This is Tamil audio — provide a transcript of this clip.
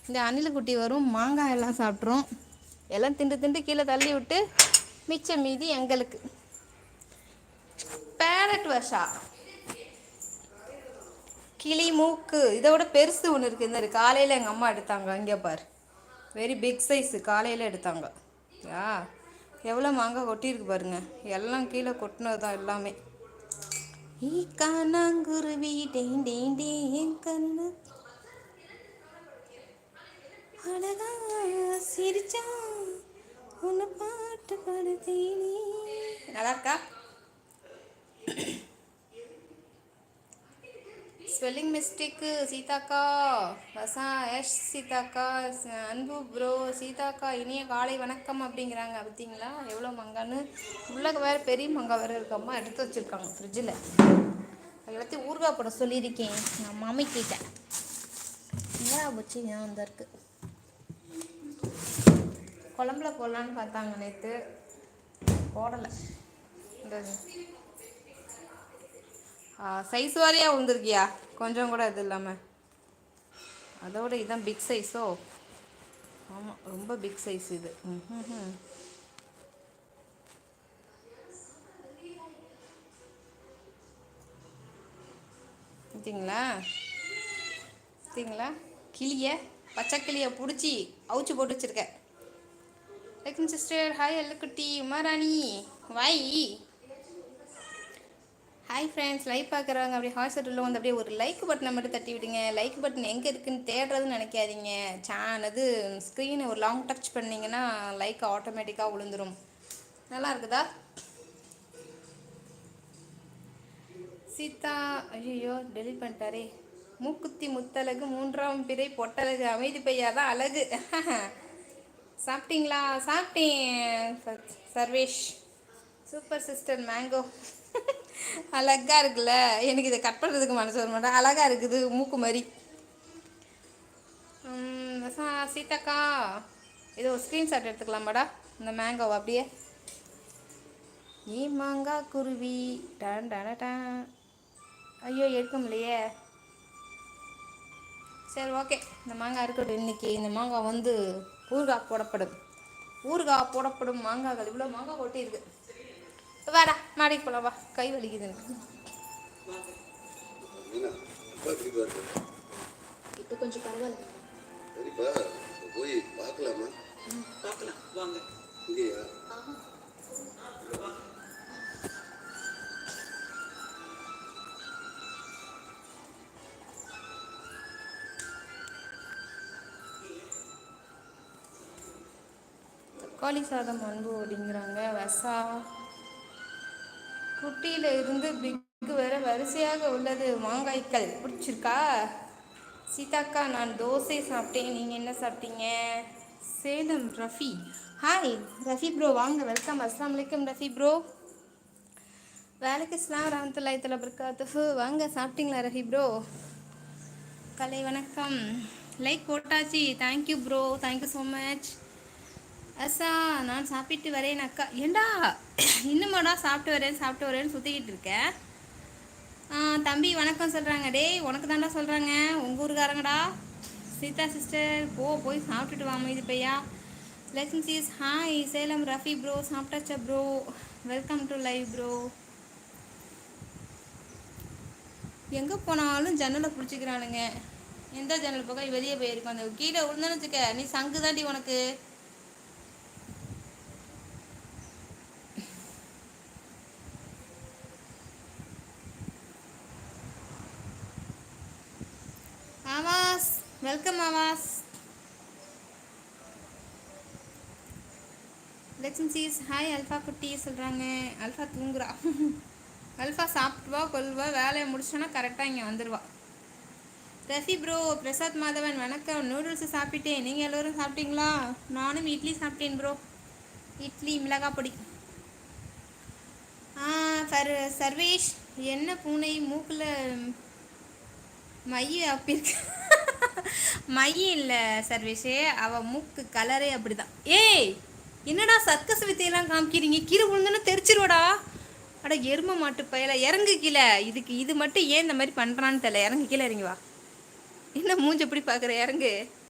இந்த அணிலக்குட்டி வரும், மாங்காய் எல்லாம் சாப்பிட்ரும். எல்லாம் திண்டு திண்டு கீழே தள்ளி விட்டு மிச்சம் மீதி எங்களுக்கு. பேரட் வர்ஷா கிளி மூக்கு இதோட பெருசு ஒன்று இருக்குது. இந்த காலையில் எங்கள் அம்மா எடுத்தாங்க. இங்கே பார், வெரி பிக் சைஸு. காலையில் எடுத்தாங்க. எவ்வளோ மாங்காய் கொட்டியிருக்கு பாருங்க. எல்லாம் கீழே கொட்டினது தான் எல்லாமே. ஈக்கானாங்குருவி டேன் டேன் டேன் கண்ணு அழகா சிரிச்சா உன்னை பாட்டு பாடுதேனே. நல்லா இருக்கா? Spelling mistake Seethakka. வசா எஸ் சீதாக்கா. அன்பு ப்ரோ சீதாக்கா இனிய காலை வணக்கம் அப்படிங்கிறாங்க. பார்த்தீங்களா எவ்வளோ மங்கான்னு. உள்ளே வேறு பெரிய மங்காய் வேறு இருக்கம்மா எடுத்து வச்சுருக்காங்க ஃப்ரிட்ஜில். எல்லாத்தையும் ஊறுகாய் போட சொல்லியிருக்கேன் நான் மாமி கிட்ட. ஏன் வச்சு ஏன் வந்தா இருக்கு. குழம்புல போடலான்னு பார்த்தாங்க நேற்று, போடலை. இந்த சைஸ் வாரியாக விழுந்துருக்கியா? கொஞ்சம் கூட இது இல்லாமல். அதோட இதுதான் பிக் சைஸோ? ஆமாம், ரொம்ப பிக் சைஸ் இது. பார்த்தீங்களா பார்த்தீங்களா? கிளியை, பச்சை கிளியை பிடிச்சி அவுச்சு போட்டு வச்சுருக்கேன். Lakshmi sister hi. அல்லக்குட்டி உமாராணி வாய். ஹாய் ஃப்ரெண்ட்ஸ், லைக் பார்க்குறவங்க அப்படியே ஹாய் செட்டில் வந்து அப்படியே ஒரு லைக் பட்டனை மட்டும் தட்டி விடுங்க. லைக் பட்டன் எங்கே இருக்குதுன்னு தேடுறதுன்னு நினைக்காதீங்க. அது ஸ்க்ரீனை ஒரு லாங் டச் பண்ணிங்கன்னா லைக் ஆட்டோமேட்டிக்காக விழுந்துடும். நல்லா இருக்குதா? சீதா ஐயோ டெலிட் பண்ணிட்டாரே. மூக்குத்தி முத்தழகு, மூன்றாம் பிறை பொட்டழகு, அமைதி பையா தான் அழகு. சாப்பிட்டீங்களா? சாப்பிட்டேன் சர்வேஷ். சூப்பர் சிஸ்டர் மேங்கோ அழகா இருக்குல்ல. எனக்கு இதை கட் பண்ணுறதுக்கு மனசு வர மாட்டேன். அழகா இருக்குது மூக்கு மாதிரி. சீதாக்கா இது ஒரு ஸ்க்ரீன்ஷாட் எடுத்துக்கலாமாடா இந்த மேங்கோவை அப்படியே. மாங்காய் குருவி டான் டான டான். ஐயோ எடுக்க முடியலையே. சரி ஓகே, இந்த மாங்காய் இருக்கட்டும். இன்னைக்கு இந்த மாங்காய் வந்து ஊறுகாய் போடப்படும். ஊறுகாய் போடப்படும் மாங்காய்கள். இவ்வளோ மாங்காய் கொட்டி இருக்கு. வாடா மாடிக்கு போலாம் வா, கை வலிக்குது எனக்கு. இப்போ கொஞ்சம் பரவாயில்ல. சரிப்பா, போய் பார்க்கலாமா? பார்க்கலாம் வாங்க. இங்கேயா? தக்காளி சாதம் அன்பு அப்படிங்கிறாங்க. வசா குட்டியில் இருந்து பிக்கு வர வரிசையாக உள்ளது மாங்காய்கள். பிடிச்சிருக்கா? சீதாக்கா நான் தோசை சாப்பிட்டேன். நீங்கள் என்ன சாப்பிட்டீங்க? சேலம் ரஃபி ஹாய். ரஃபி ப்ரோ வாங்க, வெல்கம். அஸ்லாம் வலைக்கம் ரஃபி ப்ரோ. வேலைக்கு இஸ்லாம் ரஹமத்துல்லாஹி பரக்காத்துஹு. வாங்க, சாப்பிட்டீங்களா ரஃபி ப்ரோ? கலை வணக்கம். லைக் போட்டாச்சு. Thank you bro, thank you so much. அசா நான் சாப்பிட்டு வரேன் அக்கா. ஏண்டா இன்னுமாடா சாப்பிட்டு வரேன்னு சுற்றிக்கிட்டு இருக்கேன். தம்பி வணக்கம் சொல்கிறாங்க. டேய் உனக்கு தாண்டா சொல்கிறாங்க, உங்கள் ஊருக்காரங்கடா. சீதா சிஸ்டர் போய் சாப்பிட்டுட்டு வாமா இது பையா. Lakshmi cheese hi. Salem Rafi bro சாப்பிட்டாச்சா bro? Welcome to live bro. எங்கே போனாலும் ஜன்னலை பிடிச்சிக்கிறானுங்க. எந்த ஜன்னல் பக்கம் வெளியே போயிருக்கோம். அந்த கீழே விழுந்தான்னு வச்சுக்க, நீ சங்கு தாண்டி உனக்கு. Awaz welcome Awaz. Lakshmi cheese hi. Alpha குட்டி சொல்கிறாங்க. அல்ஃபா தூங்குறா. அல்ஃபா சாப்பிட்டுவா கொல்வா, வேலையை முடிச்சோன்னா கரெக்டாக இங்கே வந்துடுவா. ரஃபி ப்ரோ பிரசாத் மாதவன் வணக்கம். நூடுல்ஸ் சாப்பிட்டேன். நீங்கள் எல்லோரும் சாப்பிட்டீங்களா? நானும் இட்லி சாப்பிட்டேன் ப்ரோ. இட்லி மிளகா பொடி. சர்வேஷ் என்ன பூனை மூக்கில் மைய அப்பிருக்கு. மைய இல்லை சர்வேஷே, அவள் மூக்கு கலரே அப்படிதான். ஏய் என்னடா சர்க்கஸ் வித்தையெல்லாம் காமிக்கிறீங்க? கீழே விழுந்துன்னு தெரிச்சிருவடா. அட எரும மாட்டு பயல, இறங்கு கீழே. இது மட்டும் ஏன் இந்த மாதிரி பண்ணுறான்னு தெரியல. இறங்கு கீழே, இறங்கி வா. என்ன மூஞ்சி எப்படி பார்க்குற? இறங்கு.